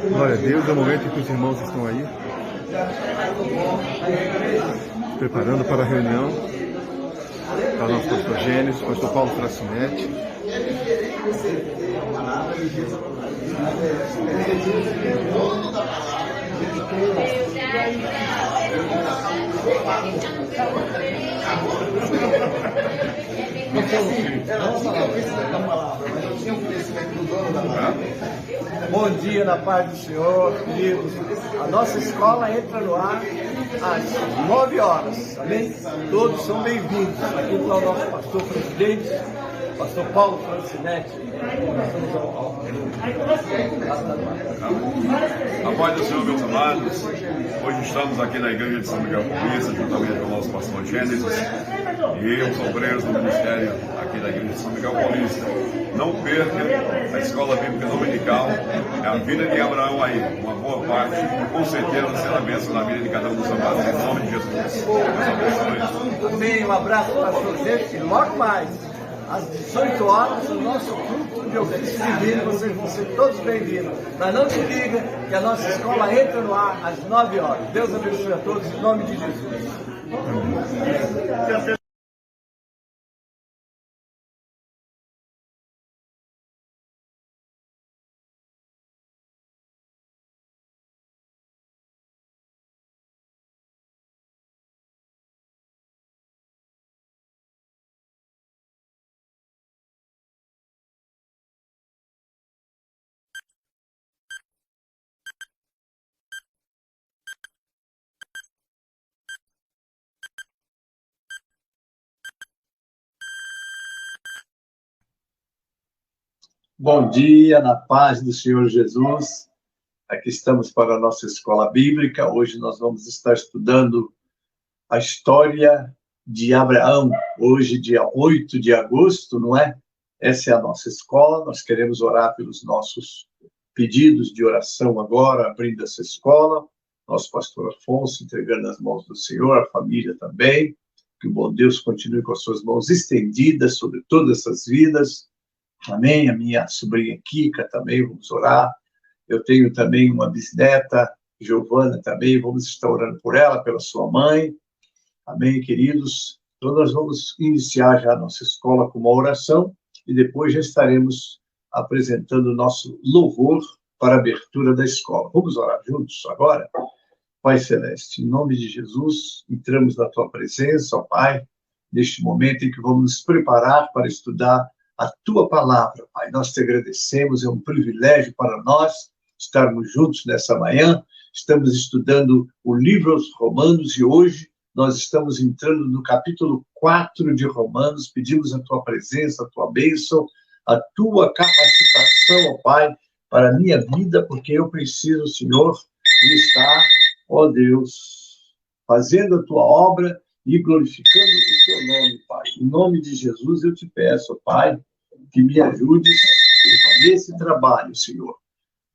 Glória a Deus, é o momento em que os irmãos estão aí preparando para a reunião. Está o nosso pastor Gênesis, pastor Paulo Fracinetti. Bom dia, na paz do Senhor, queridos. A nossa escola entra no ar às 9 horas, amém? Todos são bem-vindos. Aqui está o nosso pastor presidente, pastor Paulo Francinetti. A paz do Senhor, meus amados. Hoje estamos aqui na igreja de São Miguel Paulista, juntamente com o nosso pastor Gênesis e os obreiros do ministério aqui da igreja de São Miguel Paulista. Não perca a escola bíblica dominical, é a vida de Abraão aí, uma boa parte, e com certeza será a bênção na vida de cada um dos amados, em nome de Jesus. Deus abençoe. Amém, um abraço para pastor Gênesis e logo mais, às 18 horas, o nosso culto de ofício divino, vocês vão ser todos bem-vindos. Mas não te liga que a nossa escola entra no ar às 9 horas. Deus abençoe a todos, em nome de Jesus. Amém. Bom dia, na paz do Senhor Jesus. Aqui estamos para a nossa escola bíblica. Hoje nós vamos estar estudando a história de Abraão. Hoje, dia 8 de agosto, não é? Essa é a nossa escola. Nós queremos orar pelos nossos pedidos de oração agora, abrindo essa escola. Nosso pastor Afonso entregando nas mãos do Senhor, a família também. Que o bom Deus continue com as suas mãos estendidas sobre todas essas vidas. Amém? A minha sobrinha Kika também, vamos orar. Eu tenho também uma bisneta, Giovana também, vamos estar orando por ela, pela sua mãe. Amém, queridos? Então, nós vamos iniciar já a nossa escola com uma oração e depois já estaremos apresentando o nosso louvor para a abertura da escola. Vamos orar juntos agora? Pai Celeste, em nome de Jesus, entramos na Tua presença, ó Pai, neste momento em que vamos nos preparar para estudar a Tua palavra, Pai. Nós te agradecemos, é um privilégio para nós estarmos juntos nessa manhã. Estamos estudando o livro aos Romanos e hoje nós estamos entrando no capítulo 4 de Romanos. Pedimos a Tua presença, a Tua bênção, a Tua capacitação, ó Pai, para a minha vida, porque eu preciso, Senhor, de estar, ó Deus, fazendo a Tua obra e glorificando o Teu nome, Pai. Em nome de Jesus eu te peço, Pai, que me ajudes nesse trabalho, Senhor.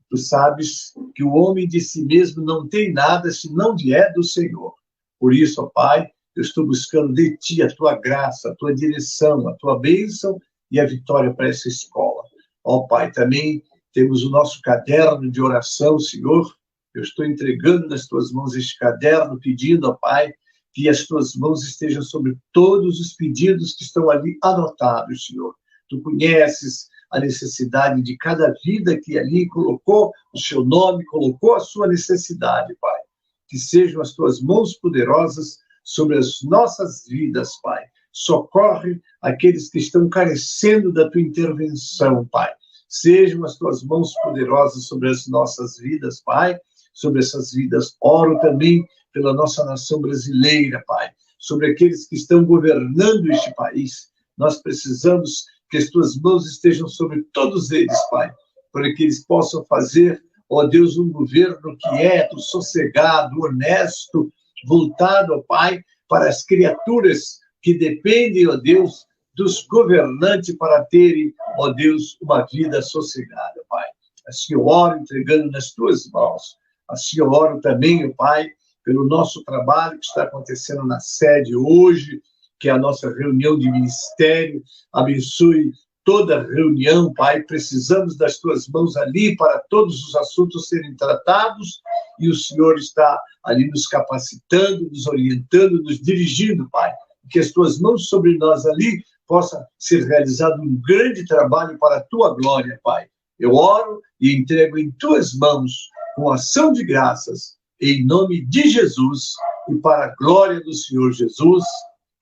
Tu sabes que o homem de si mesmo não tem nada se não vier do Senhor. Por isso, ó Pai, eu estou buscando de Ti a Tua graça, a Tua direção, a Tua bênção e a vitória para essa escola. Ó Pai, também temos o nosso caderno de oração, Senhor. Eu estou entregando nas Tuas mãos este caderno, pedindo, ó Pai, que as Tuas mãos estejam sobre todos os pedidos que estão ali anotados, Senhor. Tu conheces a necessidade de cada vida que ali colocou o seu nome, colocou a sua necessidade, Pai. Que sejam as Tuas mãos poderosas sobre as nossas vidas, Pai. Socorre aqueles que estão carecendo da Tua intervenção, Pai. Sejam as Tuas mãos poderosas sobre as nossas vidas, Pai. Sobre essas vidas. Oro também pela nossa nação brasileira, Pai. Sobre aqueles que estão governando este país. Nós precisamos que as Tuas mãos estejam sobre todos eles, Pai, para que eles possam fazer, ó Deus, um governo quieto, sossegado, honesto, voltado, ó Pai, para as criaturas que dependem, ó Deus, dos governantes para terem, ó Deus, uma vida sossegada, Pai. Assim eu oro entregando nas Tuas mãos. Assim eu oro também, ó Pai, pelo nosso trabalho que está acontecendo na sede hoje, que é a nossa reunião de ministério. Abençoe toda reunião, Pai. Precisamos das tuas mãos ali para todos os assuntos serem tratados, e o Senhor está ali nos capacitando, nos orientando, nos dirigindo, Pai. Que as tuas mãos sobre nós ali possa ser realizado um grande trabalho para a tua glória, Pai. Eu oro e entrego em tuas mãos com ação de graças, em nome de Jesus e para a glória do Senhor Jesus.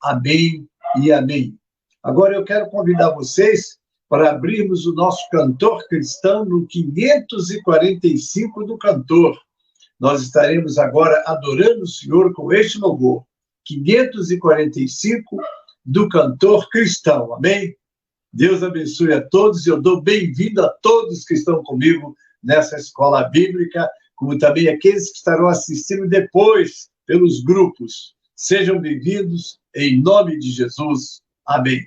Amém e amém. Agora eu quero convidar vocês para abrirmos o nosso cantor cristão no 545 do cantor. Nós estaremos agora adorando o Senhor com este louvor. 545 do cantor cristão. Amém? Deus abençoe a todos e eu dou bem-vindo a todos que estão comigo nessa escola bíblica, como também aqueles que estarão assistindo depois pelos grupos. Sejam bem-vindos em nome de Jesus. Amém.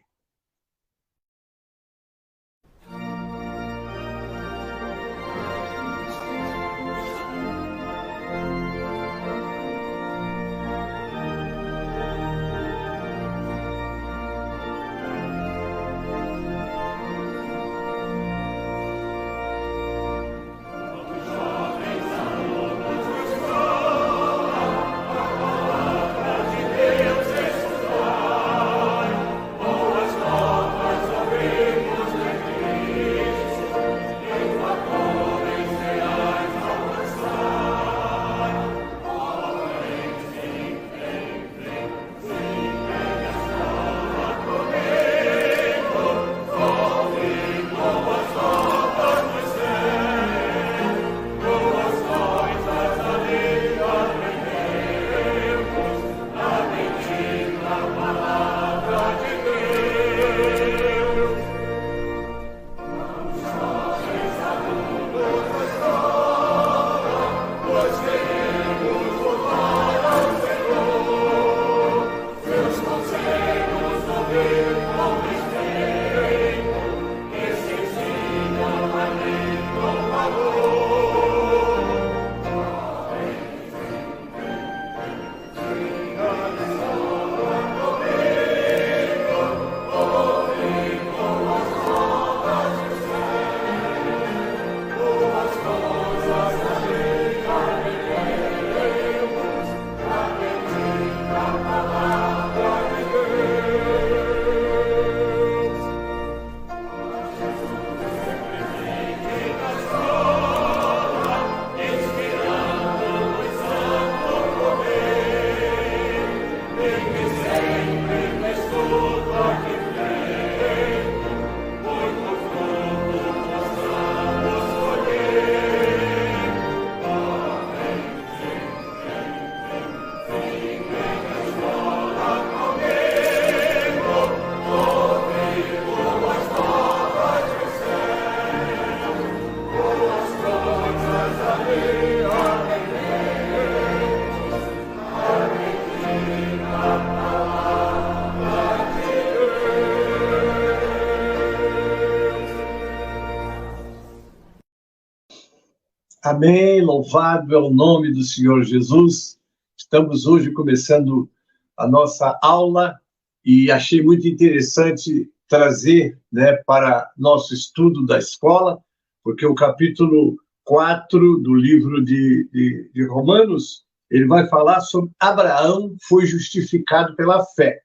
Amém, louvado é o nome do Senhor Jesus. Estamos hoje começando a nossa aula e achei muito interessante trazer, para nosso estudo da escola, porque o capítulo 4 do livro de Romanos, ele vai falar sobre Abraão foi justificado pela fé.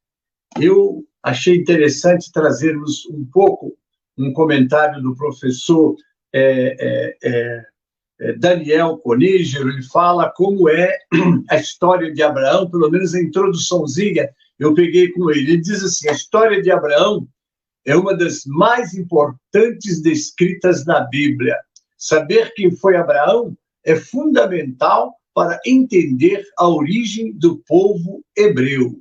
Eu achei interessante trazermos um pouco um comentário do professor Daniel Conígero. Ele fala como é a história de Abraão, pelo menos a introduçãozinha eu peguei com ele. Ele diz assim: a história de Abraão é uma das mais importantes descritas na Bíblia. Saber quem foi Abraão é fundamental para entender a origem do povo hebreu.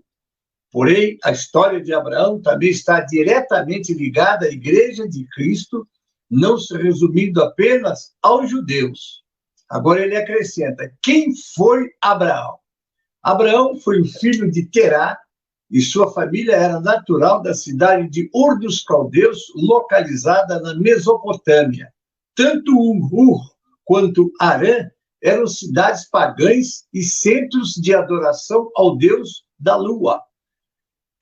Porém, a história de Abraão também está diretamente ligada à Igreja de Cristo, não se resumindo apenas aos judeus. Agora ele acrescenta: quem foi Abraão? Abraão foi o filho de Terá e sua família era natural da cidade de Ur dos Caldeus, localizada na Mesopotâmia. Tanto Ur quanto Harã eram cidades pagãs e centros de adoração ao deus da lua.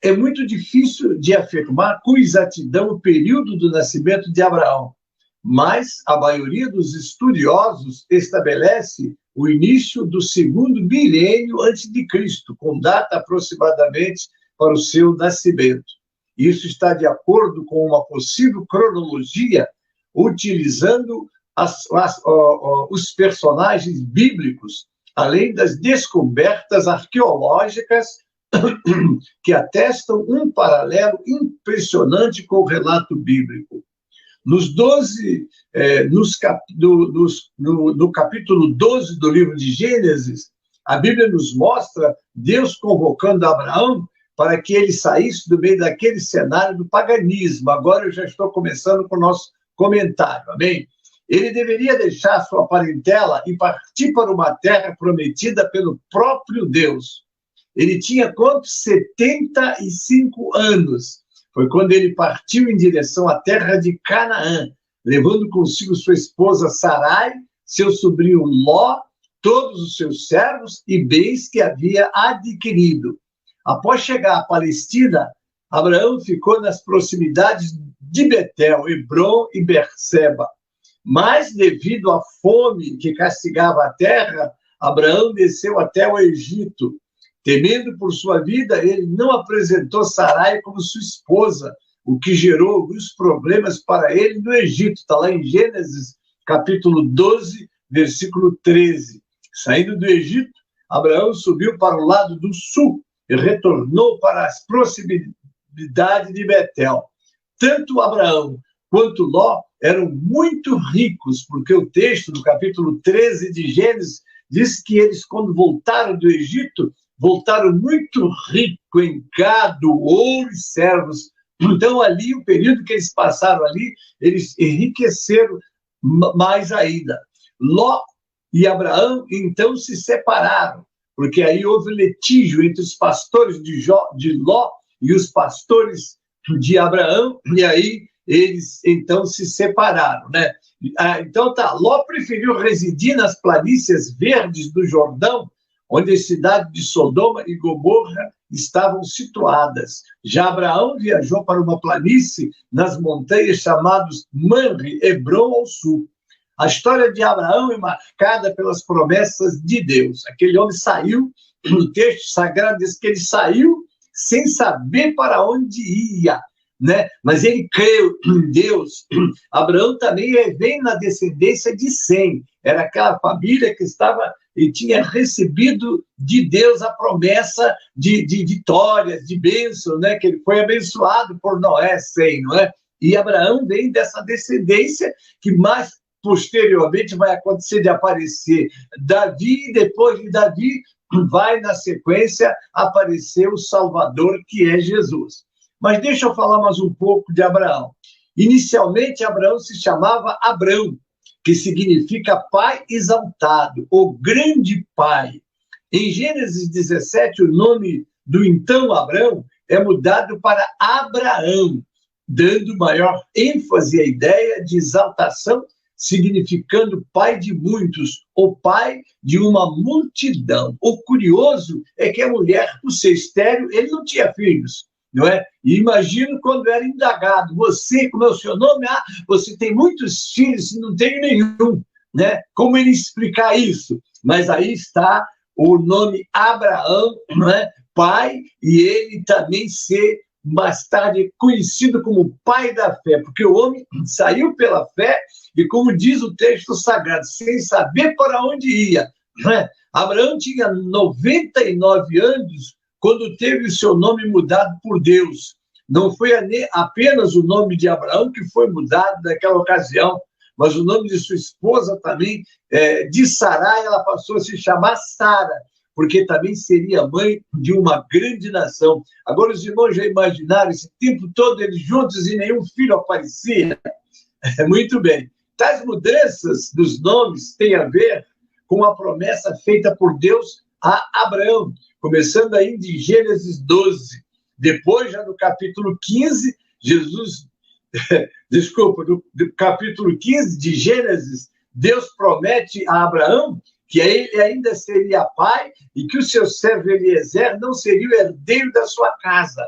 é muito difícil de afirmar com exatidão o período do nascimento de Abraão, mas a maioria dos estudiosos estabelece o início do segundo milênio antes de Cristo, com data aproximadamente para o seu nascimento. Isso está de acordo com uma possível cronologia, utilizando os personagens bíblicos, além das descobertas arqueológicas que atestam um paralelo impressionante com o relato bíblico. No capítulo 12 do livro de Gênesis, a Bíblia nos mostra Deus convocando Abraão para que ele saísse do meio daquele cenário do paganismo. Agora eu já estou começando com o nosso comentário, amém? Ele deveria deixar sua parentela e partir para uma terra prometida pelo próprio Deus. Ele tinha quantos? 75 anos. Foi quando ele partiu em direção à terra de Canaã, levando consigo sua esposa Sarai, seu sobrinho Ló, todos os seus servos e bens que havia adquirido. Após chegar à Palestina, Abraão ficou nas proximidades de Betel, Hebrom e Berseba. Mas, devido à fome que castigava a terra, Abraão desceu até o Egito. Temendo por sua vida, ele não apresentou Sarai como sua esposa, o que gerou alguns problemas para ele no Egito. Está lá em Gênesis, capítulo 12, versículo 13. Saindo do Egito, Abraão subiu para o lado do sul e retornou para as proximidades de Betel. Tanto Abraão quanto Ló eram muito ricos, porque o texto do capítulo 13 de Gênesis diz que eles, quando voltaram do Egito, voltaram muito ricos em gado, ouro e servos. Então, ali, o período que eles passaram ali, eles enriqueceram mais ainda. Ló e Abraão, então, se separaram, porque aí houve litígio entre os pastores de Ló e os pastores de Abraão, e aí eles, então, se separaram, né? Então, Ló preferiu residir nas planícies verdes do Jordão, onde as cidades de Sodoma e Gomorra estavam situadas. Já Abraão viajou para uma planície nas montanhas chamadas Manre, Hebrom ao sul. A história de Abraão é marcada pelas promessas de Deus. Aquele homem saiu, no texto sagrado diz que ele saiu sem saber para onde ia, né? Mas ele creu em Deus. Abraão também vem na descendência de Sem. Era aquela família que estava e tinha recebido de Deus a promessa de vitórias, de bênção, né? Que ele foi abençoado por Noé, Sem, não é? E Abraão vem dessa descendência que mais posteriormente vai acontecer de aparecer Davi, e depois de Davi vai, na sequência, aparecer o Salvador, que é Jesus. Mas deixa eu falar mais um pouco de Abraão. Inicialmente, Abraão se chamava Abrão, que significa pai exaltado, o grande pai. Em Gênesis 17, o nome do então Abrão é mudado para Abraão, dando maior ênfase à ideia de exaltação, significando pai de muitos, o pai de uma multidão. O curioso é que a mulher, por ser estéril, ele não tinha filhos, não é? E imagino quando era indagado, você, como é o seu nome? Ah, você tem muitos filhos e não tem nenhum, né? Como ele explicar isso? Mas aí está o nome Abraão, não é? Pai, e ele também ser mais tarde conhecido como pai da fé, porque o homem saiu pela fé e, como diz o texto sagrado, sem saber para onde ia, né? Abraão tinha 99 anos quando teve o seu nome mudado por Deus. Não foi apenas o nome de Abraão que foi mudado naquela ocasião, mas o nome de sua esposa também, de Sarai, ela passou a se chamar Sara, porque também seria mãe de uma grande nação. Agora, os irmãos já imaginaram esse tempo todo eles juntos e nenhum filho aparecia? Muito bem. Tais mudanças dos nomes têm a ver com a promessa feita por Deus a Abraão, começando aí de Gênesis 12. Depois, já no capítulo 15, no capítulo 15 de Gênesis, Deus promete a Abraão que ele ainda seria pai e que o seu servo Eliezer não seria o herdeiro da sua casa.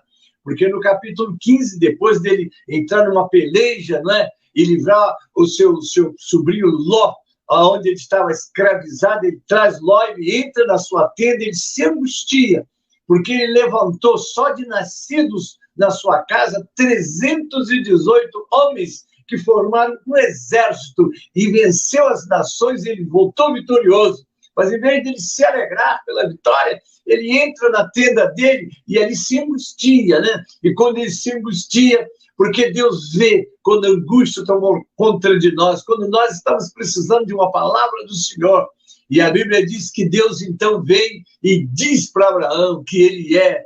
porque no capítulo 15, depois dele entrar numa peleja, não é? E livrar o seu sobrinho Ló, onde ele estava escravizado, ele traz Ló, ele entra na sua tenda, ele se angustia, porque ele levantou só de nascidos na sua casa 318 homens que formaram um exército e venceu as nações, ele voltou vitorioso. Mas em vez de ele se alegrar pela vitória, ele entra na tenda dele e ali se angustia, né? E quando ele se angustia, porque Deus vê quando a angústia tomou conta de nós, quando nós estamos precisando de uma palavra do Senhor. E a Bíblia diz que Deus então vem e diz para Abraão que ele é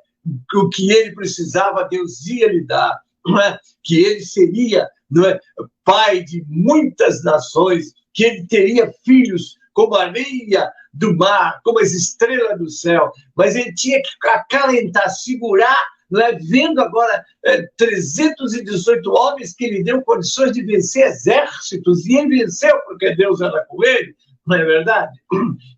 o que ele precisava, Deus ia lhe dar, não é? Que ele seria, não é, pai de muitas nações, que ele teria filhos como a areia do mar, como as estrelas do céu, mas ele tinha que acalentar, segurar, não é? Vendo agora 318 homens que lhe deu condições de vencer exércitos, e ele venceu porque Deus era com ele, não é verdade?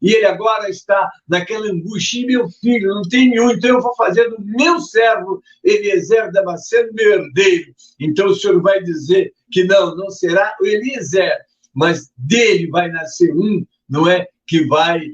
E ele agora está naquela angústia, e meu filho, não tem nenhum, então eu vou fazer do meu servo Eliezer Damasceno meu herdeiro. Então o Senhor vai dizer que não será o Eliezer, mas dele vai nascer um, não é? Que vai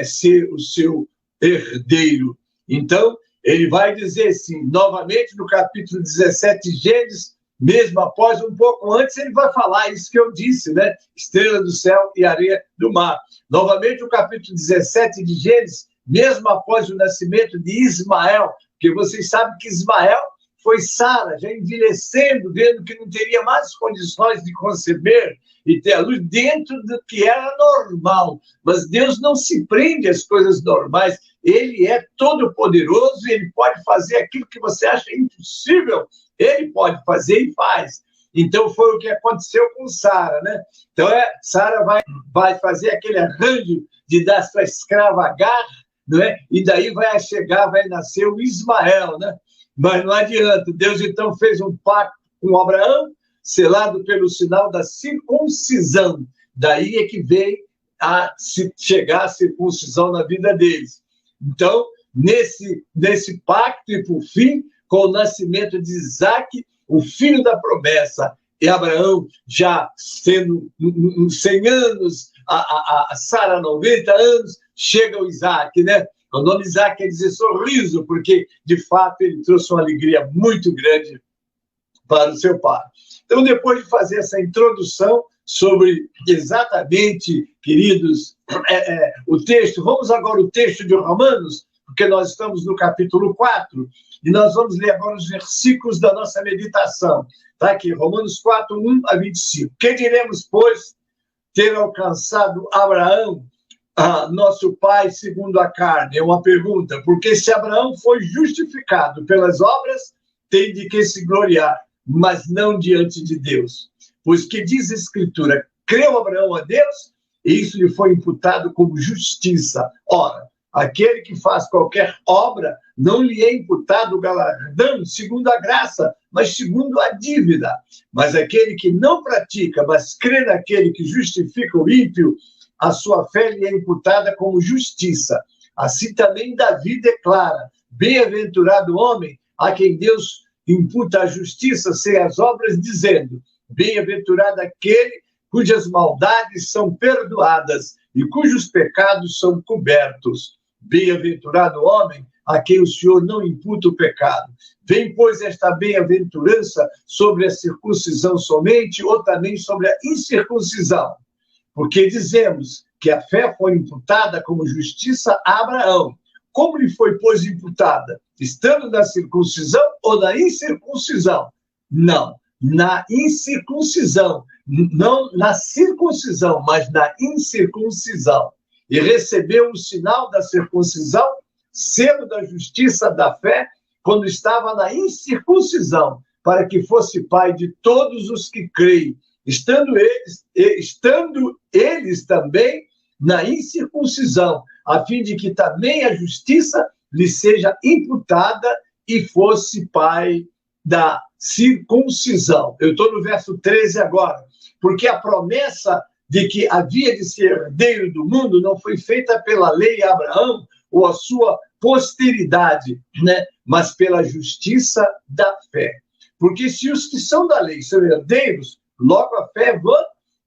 ser o seu herdeiro. Então, ele vai dizer assim, novamente no capítulo 17 de Gênesis, mesmo após, um pouco antes, ele vai falar isso que eu disse, né? Estrela do céu e areia do mar. Novamente, no capítulo 17 de Gênesis, mesmo após o nascimento de Ismael, porque vocês sabem que Ismael foi Sara, já envelhecendo, vendo que não teria mais condições de conceber e ter a luz dentro do que era normal. Mas Deus não se prende às coisas normais. Ele é todo-poderoso e ele pode fazer aquilo que você acha impossível. Ele pode fazer e faz. Então, foi o que aconteceu com Sara, né? Então, Sara vai fazer aquele arranjo de dar sua escrava Agar, não é? E daí vai nascer o Ismael, né? Mas não adianta. Deus, então, fez um pacto com Abraão, selado pelo sinal da circuncisão. Daí é que veio a chegar a circuncisão na vida deles. Então, nesse pacto, e por fim, com o nascimento de Isaac, o filho da promessa, e Abraão já sendo 100 anos, a Sara 90 anos, chega o Isaac, né? O nome Isaac quer dizer sorriso, porque, de fato, ele trouxe uma alegria muito grande para o seu pai. Então, depois de fazer essa introdução sobre exatamente, queridos, o texto, vamos agora ao texto de Romanos, porque nós estamos no capítulo 4, e nós vamos ler agora os versículos da nossa meditação. Está aqui, Romanos 4, 1 a 25. Que diremos, pois, ter alcançado Abraão, nosso pai segundo a carne? É uma pergunta, porque se Abraão foi justificado pelas obras, tem de que se gloriar, mas não diante de Deus. Pois que diz a Escritura, creu Abraão a Deus, e isso lhe foi imputado como justiça. Ora, aquele que faz qualquer obra, não lhe é imputado o galardão segundo a graça, mas segundo a dívida. Mas aquele que não pratica, mas crê naquele que justifica o ímpio, a sua fé lhe é imputada como justiça. Assim também Davi declara, bem-aventurado o homem a quem Deus imputa a justiça sem as obras, dizendo, bem-aventurado aquele cujas maldades são perdoadas e cujos pecados são cobertos. Bem-aventurado o homem a quem o Senhor não imputa o pecado. Vem, pois, esta bem-aventurança sobre a circuncisão somente, ou também sobre a incircuncisão. Porque dizemos que a fé foi imputada como justiça a Abraão. Como lhe foi, pois, imputada? Estando na circuncisão ou na incircuncisão? Não, na incircuncisão. Não na circuncisão, mas na incircuncisão. E recebeu o sinal da circuncisão, selo da justiça da fé, quando estava na incircuncisão, para que fosse pai de todos os que creem, estando eles também na incircuncisão, a fim de que também a justiça lhe seja imputada e fosse pai da circuncisão. Eu estou no verso 13 agora, porque a promessa de que havia de ser herdeiro do mundo não foi feita pela lei a Abraão ou a sua posteridade, né? Mas pela justiça da fé. Porque se os que são da lei são herdeiros, logo a fé é vã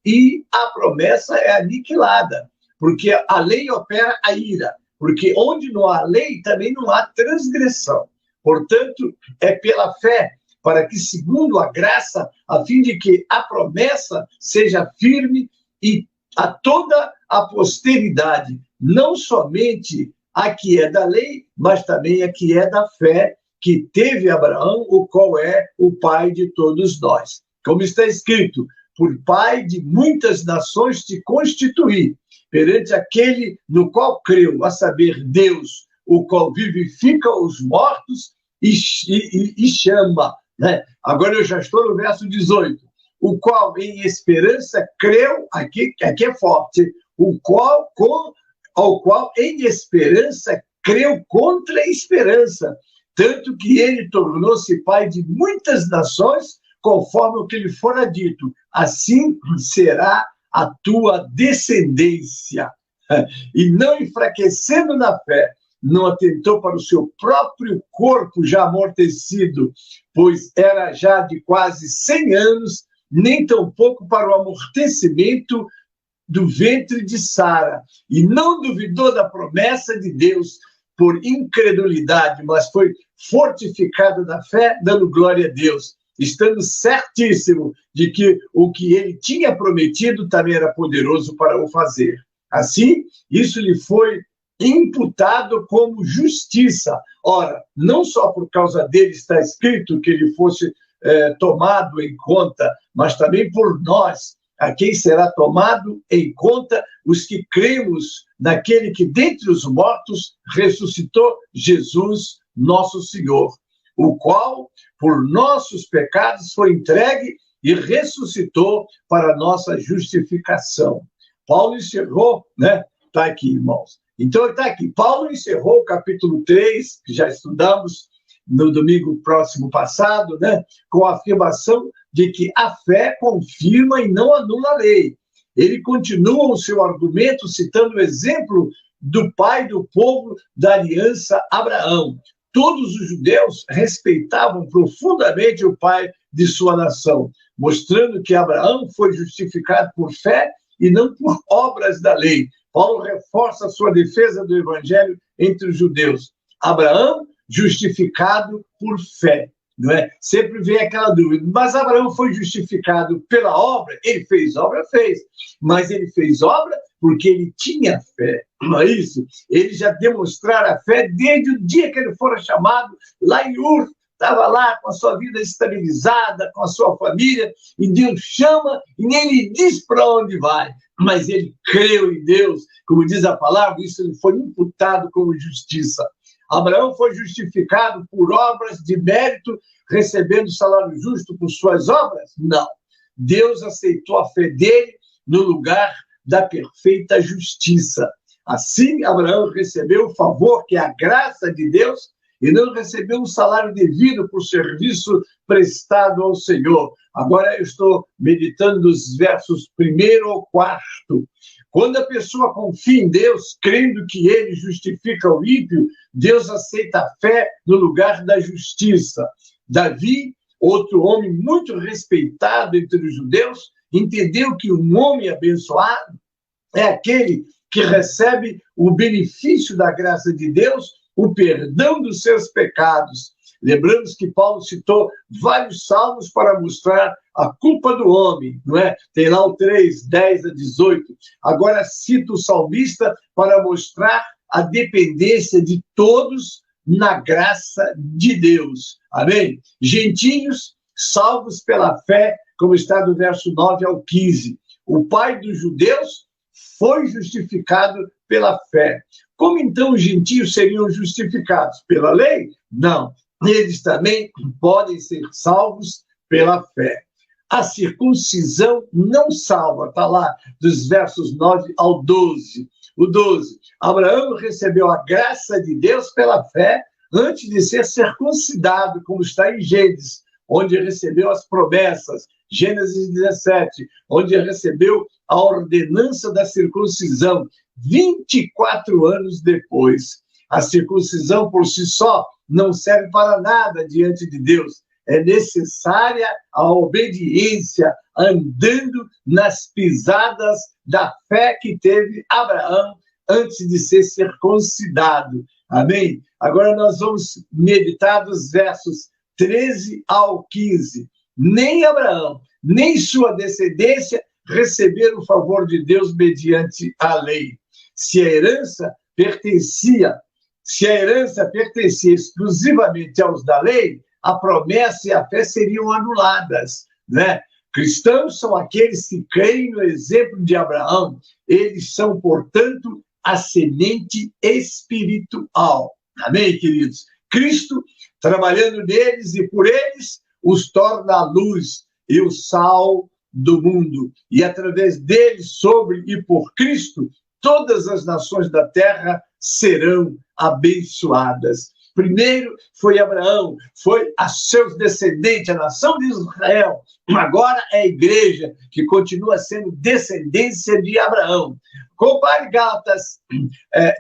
e a promessa é aniquilada. Porque a lei opera a ira. Porque onde não há lei, também não há transgressão. Portanto, é pela fé, para que, segundo a graça, a fim de que a promessa seja firme e a toda a posteridade, não somente a que é da lei, mas também a que é da fé, que teve Abraão, o qual é o pai de todos nós. Como está escrito, por pai de muitas nações te constituí, perante aquele no qual creu, a saber, Deus, o qual vivifica os mortos e chama, né? Agora eu já estou no verso 18. O qual em esperança creu, aqui é forte, ao qual em esperança creu contra a esperança, tanto que ele tornou-se pai de muitas nações, conforme o que lhe fora dito, assim será a tua descendência. E não enfraquecendo na fé, não atentou para o seu próprio corpo já amortecido, pois era já de quase 100 anos, nem tampouco para o amortecimento do ventre de Sara. E não duvidou da promessa de Deus por incredulidade, mas foi fortificado na fé, dando glória a Deus, estando certíssimo de que o que ele tinha prometido também era poderoso para o fazer. Assim, isso lhe foi imputado como justiça. Ora, não só por causa dele está escrito que ele fosse tomado em conta, mas também por nós, a quem será tomado em conta os que cremos naquele que dentre os mortos ressuscitou, Jesus, nosso Senhor, o qual por nossos pecados foi entregue e ressuscitou para nossa justificação. Paulo encerrou, né? Está aqui, irmãos. Então, está aqui. Paulo encerrou o capítulo 3, que já estudamos no domingo próximo passado, né? Com a afirmação de que a fé confirma e não anula a lei. Ele continua o seu argumento citando o exemplo do pai do povo da aliança Abraão. Todos os judeus respeitavam profundamente o pai de sua nação, mostrando que Abraão foi justificado por fé e não por obras da lei. Paulo reforça a sua defesa do evangelho entre os judeus. Abraão, justificado por fé. Não é? Sempre vem aquela dúvida, mas Abraão foi justificado pela obra? Ele fez obra? Fez. Mas ele fez obra porque ele tinha fé, não é isso? Ele já demonstrara a fé desde o dia que ele fora chamado lá em Ur, estava lá com a sua vida estabilizada, com a sua família, e Deus chama e nem lhe diz para onde vai. Mas ele creu em Deus, como diz a palavra, isso lhe foi imputado como justiça. Abraão foi justificado por obras de mérito, recebendo salário justo por suas obras? Não. Deus aceitou a fé dele no lugar da perfeita justiça. Assim, Abraão recebeu o favor, que é a graça de Deus, e não recebeu um salário devido por serviço prestado ao Senhor. Agora eu estou meditando nos versos 1º ao 4º. Quando a pessoa confia em Deus, crendo que ele justifica o ímpio, Deus aceita a fé no lugar da justiça. Davi, outro homem muito respeitado entre os judeus, entendeu que um homem abençoado é aquele que recebe o benefício da graça de Deus, o perdão dos seus pecados. Lembramos que Paulo citou vários salmos para mostrar a culpa do homem, não é? Tem lá o 3, 10 a 18. Agora cita o salmista para mostrar a dependência de todos na graça de Deus. Amém? Gentios salvos pela fé, como está do verso 9 ao 15. O pai dos judeus foi justificado pela fé. Como então os gentios seriam justificados? Pela lei? Não. Eles também podem ser salvos pela fé. A circuncisão não salva, está lá dos versos 9 ao 12. O 12. Abraão recebeu a graça de Deus pela fé antes de ser circuncidado, como está em Gênesis, onde recebeu as promessas. Gênesis 17, onde recebeu a ordenança da circuncisão, 24 anos depois. A circuncisão por si só não serve para nada diante de Deus. É necessária a obediência, andando nas pisadas da fé que teve Abraão antes de ser circuncidado. Amém? Agora nós vamos meditar dos versos 13 ao 15. Nem Abraão, nem sua descendência receberam o favor de Deus mediante a lei. Se a herança pertencia exclusivamente aos da lei, a promessa e a fé seriam anuladas, né? Cristãos são aqueles que creem no exemplo de Abraão. Eles são, portanto, a semente espiritual. Amém, queridos? Cristo, trabalhando neles e por eles, os torna a luz e o sal do mundo. E através deles, sobre e por Cristo, todas as nações da terra serão abençoadas. Primeiro foi Abraão, foi a seus descendentes, a nação de Israel. Agora é a igreja, que continua sendo descendência de Abraão. Compare Gálatas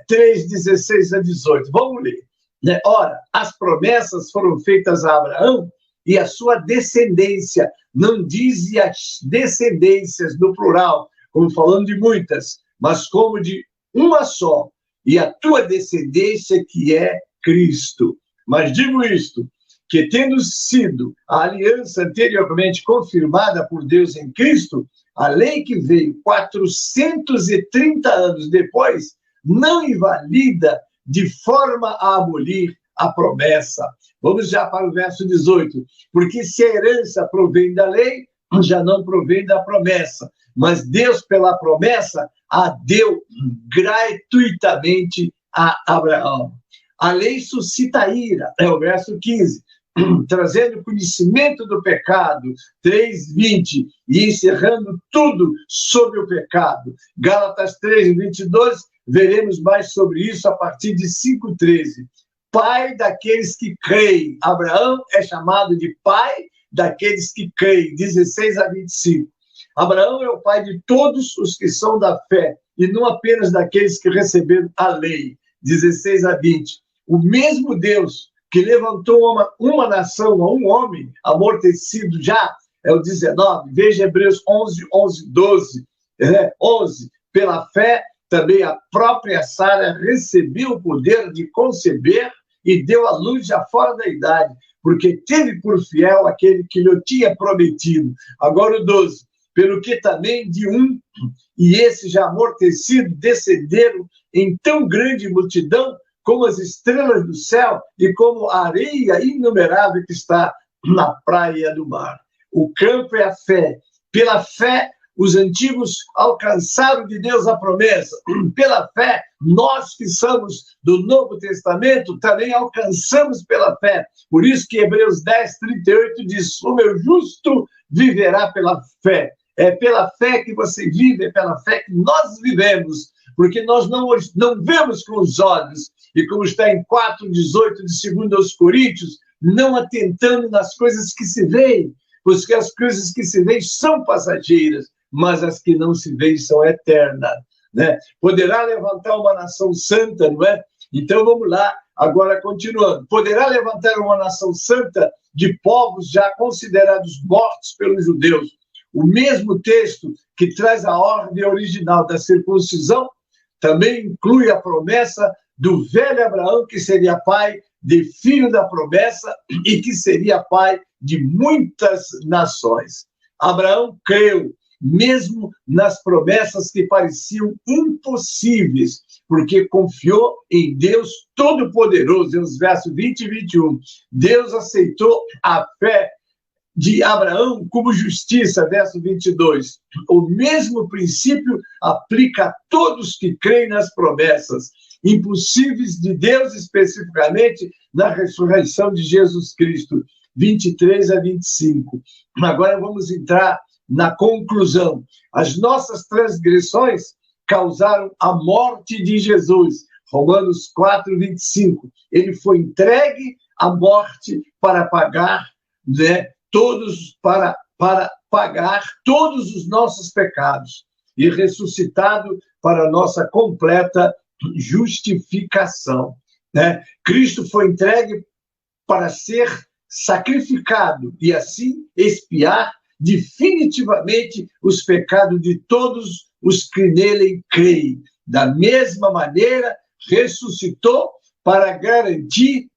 3, 16 a 18. Vamos ler. Ora, as promessas foram feitas a Abraão e a sua descendência. Não diz as descendências no plural, como falando de muitas, mas como de uma só. E a tua descendência, que é Cristo. Mas digo isto, que tendo sido a aliança anteriormente confirmada por Deus em Cristo, a lei que veio 430 anos depois, não invalida de forma a abolir a promessa. Vamos já para o verso 18. Porque se a herança provém da lei, já não provém da promessa. Mas Deus, pela promessa, a deu gratuitamente a Abraão. A lei suscita ira, é o verso 15, trazendo conhecimento do pecado, 3:20, e encerrando tudo sobre o pecado. Gálatas 3:22, veremos mais sobre isso a partir de 5:13. Pai daqueles que creem. Abraão é chamado de pai daqueles que creem, 16 a 25. Abraão é o pai de todos os que são da fé, e não apenas daqueles que receberam a lei, 16 a 20. O mesmo Deus que levantou uma nação a um homem amortecido já, é o 19. Veja Hebreus 11, 12. 11. Pela fé, também a própria Sara recebeu o poder de conceber e deu à luz já fora da idade, porque teve por fiel aquele que lhe tinha prometido. Agora o 12. Pelo que também de um, e esse já amortecido, descenderam em tão grande multidão, como as estrelas do céu e como a areia inumerável que está na praia do mar. O campo é a fé. Pela fé, os antigos alcançaram de Deus a promessa. Pela fé, nós que somos do Novo Testamento também alcançamos pela fé. Por isso que Hebreus 10, 38 diz: o meu justo viverá pela fé. É pela fé que você vive, é pela fé que nós vivemos, porque nós não vemos com os olhos. E como está em 4:18 de 2 aos Coríntios, não atentando nas coisas que se veem, porque as coisas que se veem são passageiras, mas as que não se veem são eternas, né? Poderá levantar uma nação santa, não é? Então vamos lá, agora continuando. Poderá levantar uma nação santa de povos já considerados mortos pelos judeus. O mesmo texto que traz a ordem original da circuncisão também inclui a promessa do velho Abraão, que seria pai de filho da promessa e que seria pai de muitas nações. Abraão creu, mesmo nas promessas que pareciam impossíveis, porque confiou em Deus Todo-Poderoso. Nos versos 20 e 21, Deus aceitou a fé de Abraão como justiça, verso 22. O mesmo princípio aplica a todos que creem nas promessas impossíveis de Deus, especificamente na ressurreição de Jesus Cristo, 23 a 25. Agora vamos entrar na conclusão. As nossas transgressões causaram a morte de Jesus, Romanos 4, 25. Ele foi entregue à morte para pagar, né, para pagar todos os nossos pecados e ressuscitado para a nossa completa justificação. né? Cristo foi entregue para ser sacrificado e assim expiar definitivamente os pecados de todos os que nele creem. Da mesma maneira, ressuscitou para garantir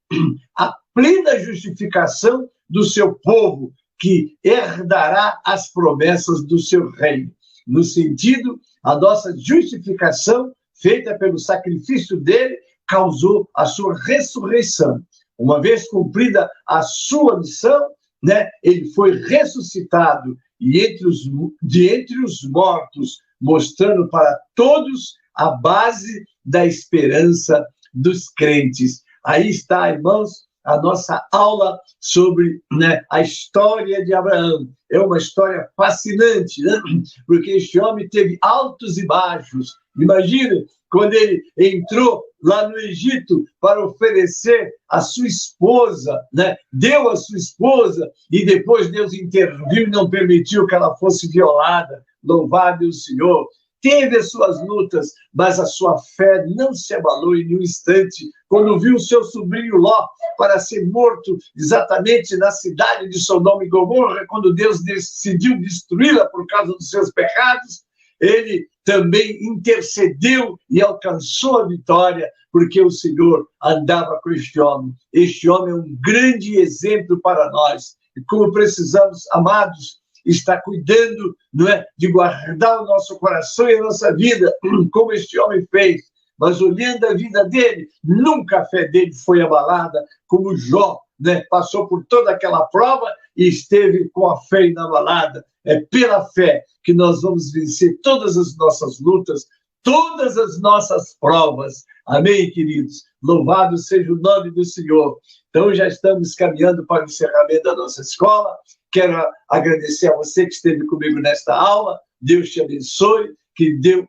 a plena justificação do seu povo, que herdará as promessas do seu reino. No sentido, a nossa justificação, feita pelo sacrifício dele, causou a sua ressurreição. Uma vez cumprida a sua missão, né, ele foi ressuscitado de entre os mortos, mostrando para todos a base da esperança dos crentes. Aí está, irmãos, a nossa aula sobre, né, a história de Abraão. É uma história fascinante, né? Porque este homem teve altos e baixos. Imagina, quando ele entrou lá no Egito para oferecer a sua esposa, né? Deu a sua esposa e depois Deus interviu e não permitiu que ela fosse violada. Louvado o Senhor. Teve as suas lutas, mas a sua fé não se abalou em nenhum instante. Quando viu o seu sobrinho Ló para ser morto exatamente na cidade de Sodoma e Gomorra, quando Deus decidiu destruí-la por causa dos seus pecados, ele também intercedeu e alcançou a vitória, porque o Senhor andava com este homem. Este homem é um grande exemplo para nós. E como precisamos, amados, está cuidando, não é, de guardar o nosso coração e a nossa vida, como este homem fez. Mas olhando a vida dele, nunca a fé dele foi abalada, como Jó, né, passou por toda aquela prova e esteve com a fé inabalada. É pela fé que nós vamos vencer todas as nossas lutas, todas as nossas provas. Amém, queridos? Louvado seja o nome do Senhor. Então, já estamos caminhando para o encerramento da nossa escola. Quero agradecer a você que esteve comigo nesta aula. Deus te abençoe, que deu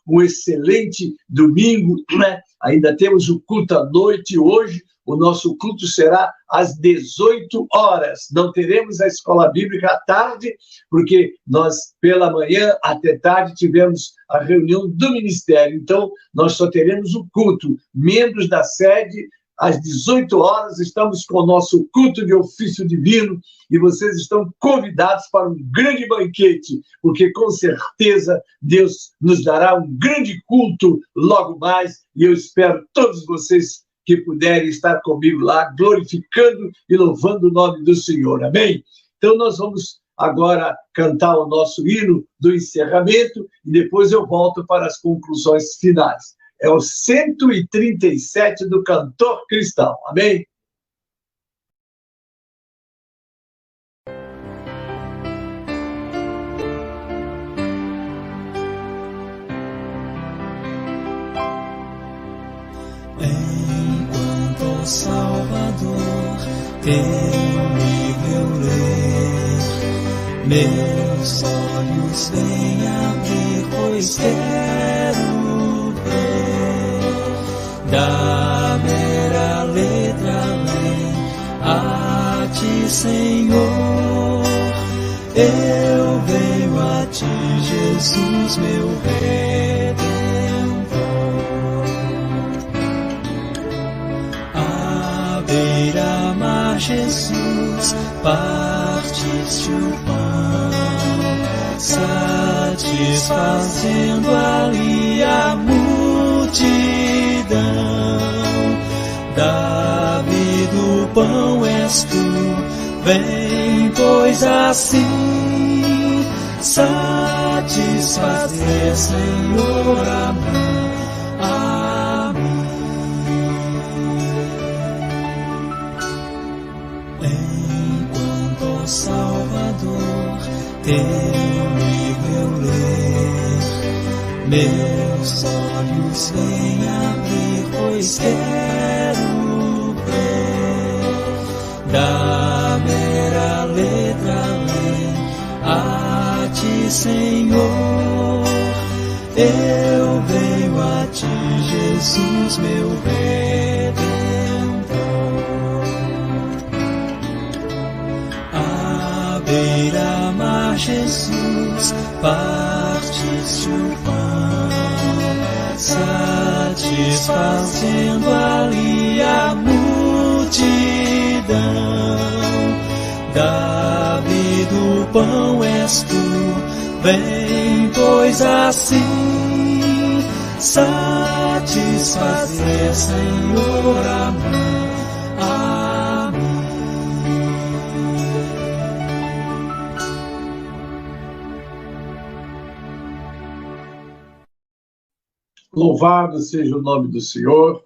um excelente domingo, né? Ainda temos o culto à noite hoje. O nosso culto será às 18 horas. Não teremos a escola bíblica à tarde, porque nós, pela manhã até tarde, tivemos a reunião do ministério. Então, nós só teremos o culto. Membros da sede, às 18 horas, estamos com o nosso culto de ofício divino e vocês estão convidados para um grande banquete, porque com certeza Deus nos dará um grande culto logo mais e eu espero todos vocês que puderem estar comigo lá, glorificando e louvando o nome do Senhor. Amém? Então nós vamos agora cantar o nosso hino do encerramento e depois eu volto para as conclusões finais. É o 137 do Cantor Cristão. Amém? Enquanto o Salvador teu livro ler, meus olhos vêm abrir, pois quero ver da mera letra além a ti, Senhor. Eu venho a ti, Jesus, meu Redentor. À beira-mar, Jesus, partiste o pão, satisfazendo ali a multidão. Davi do pão és tu, vem, pois assim satisfazer, Senhor, a mim. Enquanto o Salvador teu livro eu ler, meus olhos vêm abrir, pois quero ver da mera letra além a ti, Senhor. Eu venho a ti, Jesus, meu Redentor. À beira-mar, Jesus, partiste o pão, satisfazendo satisfazendo ali a multidão. Dá-me do pão és tu, vem, pois assim satisfazer, Senhor, a mim. Louvado seja o nome do Senhor.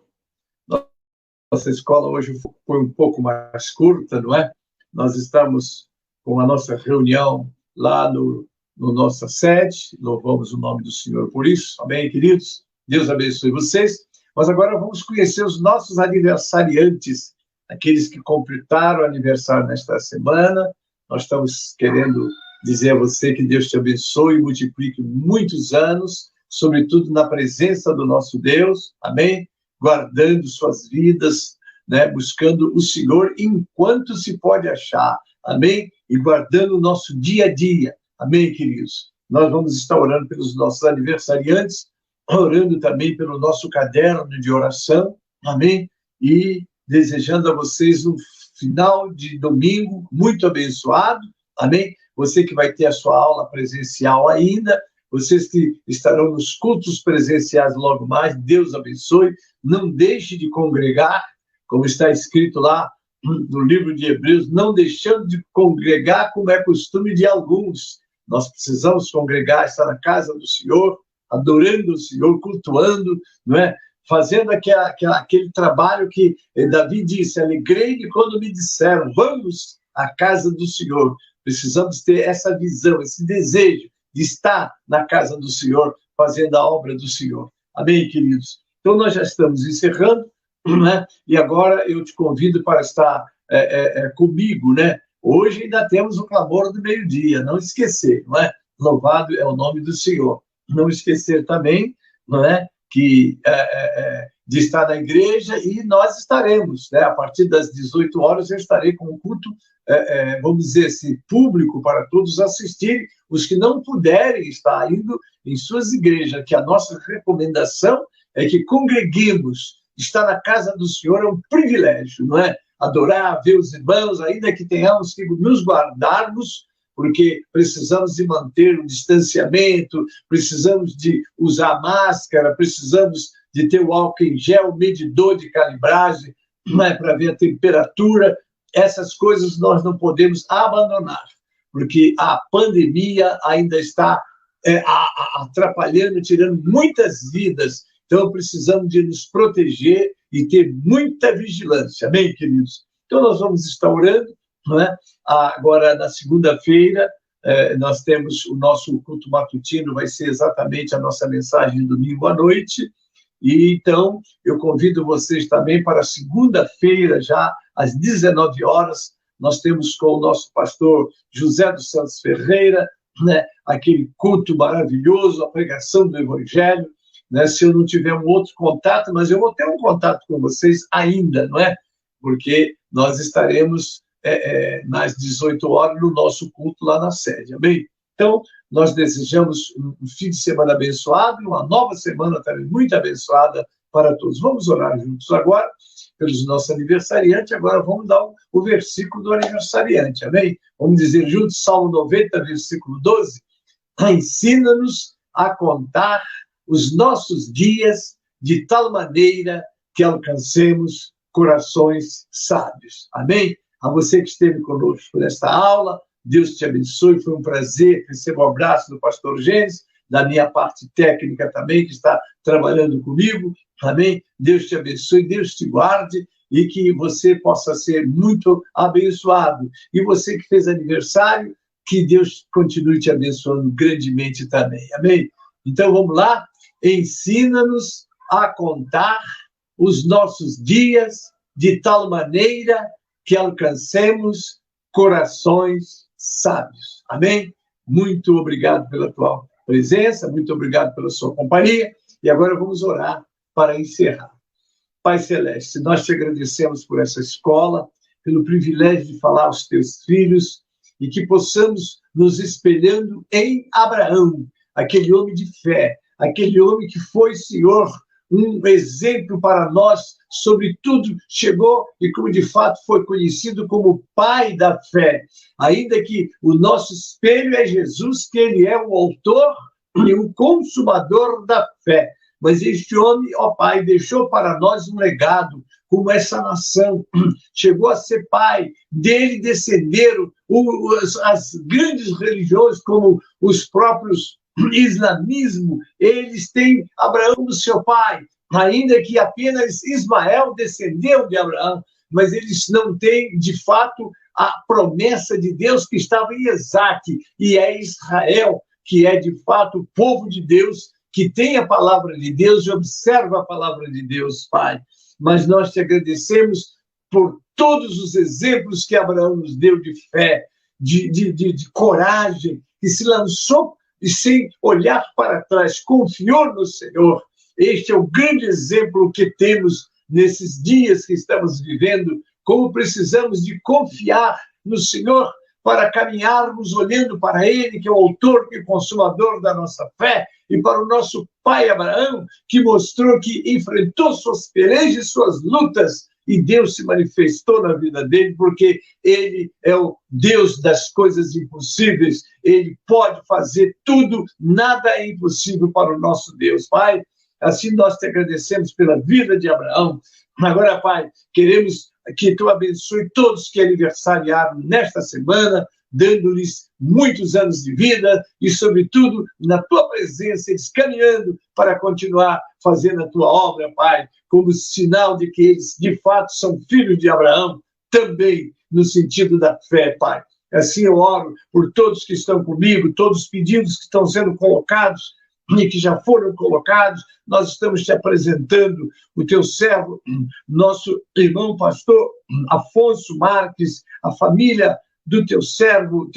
Nossa escola hoje foi um pouco mais curta, não é? Nós estamos com a nossa reunião lá no nossa sede. Louvamos o nome do Senhor por isso. Amém, queridos? Deus abençoe vocês. Mas agora vamos conhecer os nossos aniversariantes, aqueles que completaram o aniversário nesta semana. Nós estamos querendo dizer a você que Deus te abençoe e multiplique muitos anos, sobretudo na presença do nosso Deus, amém? Guardando suas vidas, né? Buscando o Senhor enquanto se pode achar, amém? E guardando o nosso dia a dia, amém, queridos? Nós vamos estar orando pelos nossos aniversariantes, orando também pelo nosso caderno de oração, amém? E desejando a vocês um final de domingo muito abençoado, amém? Você que vai ter a sua aula presencial ainda, vocês que estarão nos cultos presenciais logo mais, Deus abençoe. Não deixe de congregar, como está escrito lá no livro de Hebreus, não deixando de congregar como é costume de alguns. Nós precisamos congregar, estar na casa do Senhor, adorando o Senhor, cultuando, não é? Fazendo aquele trabalho que Davi disse, alegrei-me quando me disseram, vamos à casa do Senhor. Precisamos ter essa visão, esse desejo de estar na casa do Senhor, fazendo a obra do Senhor. Amém, queridos? Então, nós já estamos encerrando, né? E agora eu te convido para estar comigo, né? Hoje ainda temos o clamor do meio-dia, não esquecer, não é? Louvado é o nome do Senhor. Não esquecer também, não é? Que de estar na igreja, e nós estaremos, né? A partir das 18 horas eu estarei com um culto, vamos dizer assim, público para todos assistirem, os que não puderem estar indo em suas igrejas, que a nossa recomendação é que congreguemos. Estar na casa do Senhor é um privilégio, não é? Adorar, ver os irmãos, ainda que tenhamos que nos guardarmos, porque precisamos de manter o distanciamento, precisamos de usar máscara, precisamos de ter o álcool em gel, medidor de calibragem, né, para ver a temperatura. Essas coisas nós não podemos abandonar, porque a pandemia ainda está atrapalhando, tirando muitas vidas. Então, precisamos de nos proteger e ter muita vigilância. Amém, queridos? Então, nós vamos estar orando, não é? Agora, na segunda-feira, nós temos o nosso culto matutino, vai ser exatamente a nossa mensagem de domingo à noite. E, então, eu convido vocês também para segunda-feira, já às 19 horas, nós temos com o nosso pastor José dos Santos Ferreira, né, aquele culto maravilhoso, a pregação do Evangelho, né? Se eu não tiver um outro contato, mas eu vou ter um contato com vocês ainda, não é? Porque nós estaremos nas 18 horas no nosso culto lá na sede, amém? Então, nós desejamos um fim de semana abençoado, uma nova semana também muito abençoada para todos. Vamos orar juntos agora pelos nossos aniversariantes. Agora vamos dar o versículo do aniversariante, amém? Vamos dizer juntos, Salmo 90, versículo 12. Ensina-nos a contar os nossos dias de tal maneira que alcancemos corações sábios. Amém? A você que esteve conosco nesta aula, Deus te abençoe, foi um prazer. Receba o abraço do pastor Gênesis, da minha parte técnica também, que está trabalhando comigo. Amém? Deus te abençoe, Deus te guarde e que você possa ser muito abençoado. E você que fez aniversário, que Deus continue te abençoando grandemente também. Amém? Então vamos lá. Ensina-nos a contar os nossos dias de tal maneira que alcancemos corações sábios. Amém? Muito obrigado pela tua presença, muito obrigado pela sua companhia. E agora vamos orar para encerrar. Pai Celeste, nós te agradecemos por essa escola, pelo privilégio de falar aos teus filhos e que possamos nos espelhando em Abraão, aquele homem de fé, aquele homem que foi, Senhor, um exemplo para nós, sobretudo chegou e como de fato foi conhecido como pai da fé, ainda que o nosso espelho é Jesus, que ele é o autor e o consumador da fé. Mas este homem, ó Pai, deixou para nós um legado, como essa nação chegou a ser pai, dele descenderam as grandes religiões, como os próprios islamismo, eles têm Abraão no seu pai, ainda que apenas Ismael descendeu de Abraão, mas eles não têm, de fato, a promessa de Deus que estava em Isaac, e é Israel, que é, de fato, o povo de Deus, que tem a palavra de Deus e observa a palavra de Deus, Pai. Mas nós te agradecemos por todos os exemplos que Abraão nos deu de fé, de coragem, que se lançou e sem olhar para trás, confiou no Senhor. Este é o grande exemplo que temos nesses dias que estamos vivendo, como precisamos de confiar no Senhor para caminharmos olhando para Ele, que é o autor e consumador da nossa fé, e para o nosso pai Abraão, que mostrou que enfrentou suas pelejas, suas lutas, e Deus se manifestou na vida dele, porque ele é o Deus das coisas impossíveis, ele pode fazer tudo, nada é impossível para o nosso Deus. Pai, assim nós te agradecemos pela vida de Abraão. Agora, Pai, queremos que tu abençoe todos que aniversariaram nesta semana, dando-lhes muitos anos de vida e, sobretudo, na tua presença, eles caminhando para continuar fazendo a tua obra, Pai, como sinal de que eles, de fato, são filhos de Abraão, também no sentido da fé, Pai. Assim eu oro por todos que estão comigo, todos os pedidos que estão sendo colocados e que já foram colocados. Nós estamos te apresentando o teu servo, nosso irmão pastor Afonso Marques, a família do teu servo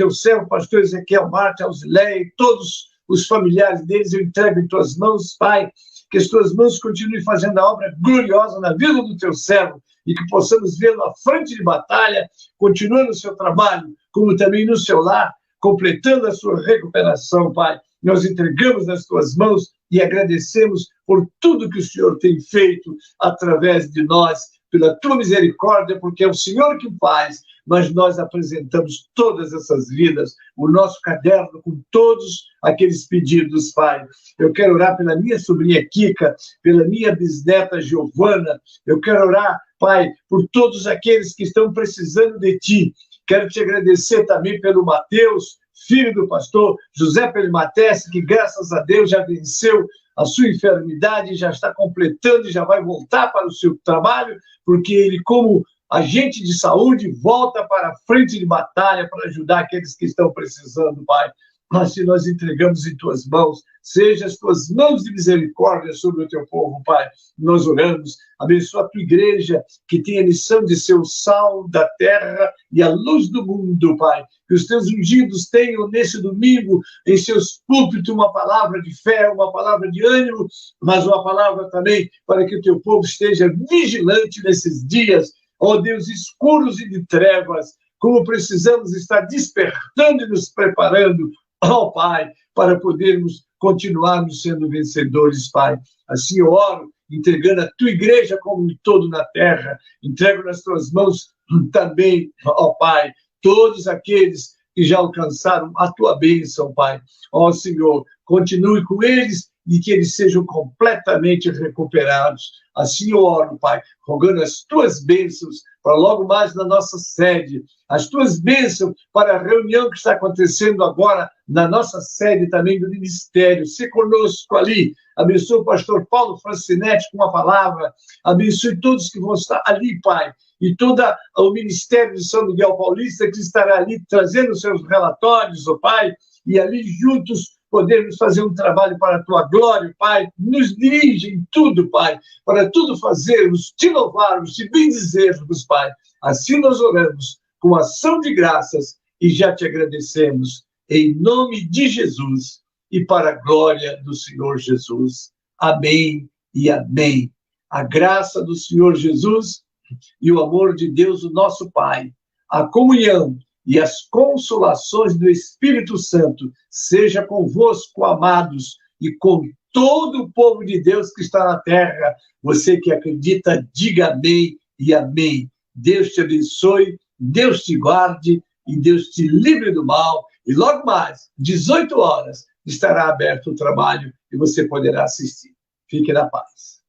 pastor Ezequiel Marques, Auxileia, todos os familiares deles, eu entrego em tuas mãos, Pai, que as tuas mãos continuem fazendo a obra gloriosa na vida do teu servo e que possamos vê-lo à frente de batalha, continuando o seu trabalho, como também no seu lar, completando a sua recuperação, Pai. Nós entregamos nas tuas mãos e agradecemos por tudo que o Senhor tem feito através de nós, pela tua misericórdia, porque é o Senhor que faz, mas nós apresentamos todas essas vidas, o nosso caderno com todos aqueles pedidos, Pai. Eu quero orar pela minha sobrinha Kika, pela minha bisneta Giovana, eu quero orar, Pai, por todos aqueles que estão precisando de Ti. Quero te agradecer também pelo Mateus, filho do pastor José Pelimatesse, que graças a Deus já venceu a sua enfermidade, já está completando e já vai voltar para o seu trabalho, porque ele, como agente de saúde, volta para a frente de batalha para ajudar aqueles que estão precisando, Pai. Assim nós entregamos em tuas mãos, seja as tuas mãos de misericórdia sobre o teu povo, Pai. Nós oramos, abençoa a tua igreja, que tem a missão de ser o sal da terra e a luz do mundo, Pai. Que os teus ungidos tenham nesse domingo, em seus púlpitos, uma palavra de fé, uma palavra de ânimo, mas uma palavra também para que o teu povo esteja vigilante nesses dias, ó Deus, escuros e de trevas, como precisamos estar despertando e nos preparando, ó Pai, para podermos continuarmos sendo vencedores, Pai. Assim eu oro, entregando a tua igreja como um todo na terra, entrego nas tuas mãos também, ó Pai, todos aqueles que já alcançaram a tua bênção, Pai. Ó Senhor, continue com eles e que eles sejam completamente recuperados. Assim eu oro, Pai, rogando as tuas bênçãos para logo mais na nossa sede, as tuas bênçãos para a reunião que está acontecendo agora na nossa sede também do ministério. Se conosco ali, abençoe o pastor Paulo Francinetti com uma palavra, abençoe todos que vão estar ali, Pai, e todo o ministério de São Miguel Paulista que estará ali trazendo seus relatórios, ó Pai, e ali juntos podermos fazer um trabalho para a tua glória, Pai. Nos dirige em tudo, Pai, para tudo fazermos, te louvarmos, te bendizermos, Pai. Assim nós oramos, com ação de graças, e já te agradecemos, em nome de Jesus, e para a glória do Senhor Jesus. Amém e amém. A graça do Senhor Jesus e o amor de Deus, o nosso Pai, a comunhão e as consolações do Espírito Santo seja convosco, amados, e com todo o povo de Deus que está na terra. Você que acredita, diga amém e amém. Deus te abençoe, Deus te guarde e Deus te livre do mal. E logo mais, 18 horas, estará aberto o trabalho e você poderá assistir. Fique na paz.